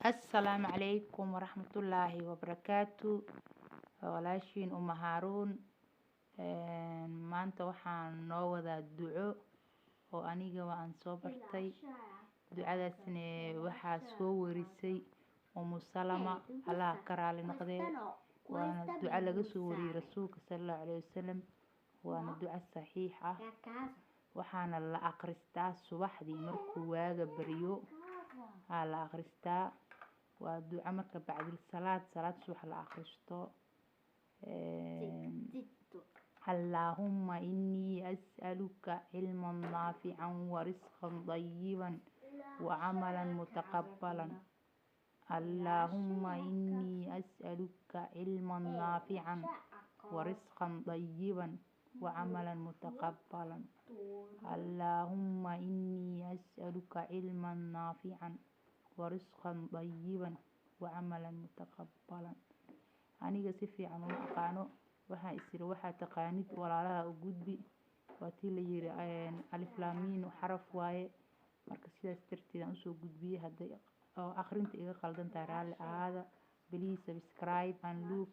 السلام عليكم ورحمة الله وبركاته. walaashiin Uma Haaruun. maanta waxaan noo wadaa duco oo aniga waan soo bartay. ducadaasna waxaa soo warisay Umu Salama, Allah ka raali noqdee. waana duco laga soo wariyay rasuulka sallallahu alayhi wasallam. waana duco saxiix ah, waxaana la akhristaa subaxdii markuu waaga bariyo la akhristaa. waa duco marka bacdi salaad subax la akhristo. اللهم إني أسألك علما نافعا ورزقا طيبا وعملا متقبلا. اللهم إني أسألك علما نافعا ورزقا طيبا وعملا متقبلا. اللهم إني أسألك علما نافعا ورزقا طيبا وعملا متقبلا. aniga si fiican uma aqaano, waxaan isiri waxaa taqaanid walaalaha u gudbi. waa tii la yiri alif laam miim xaraf waaye, marka sidaas darteed aan usoo gudbiyay. hadday akhrinta iga qaldan tahay raalli ahaada. please subscribe and look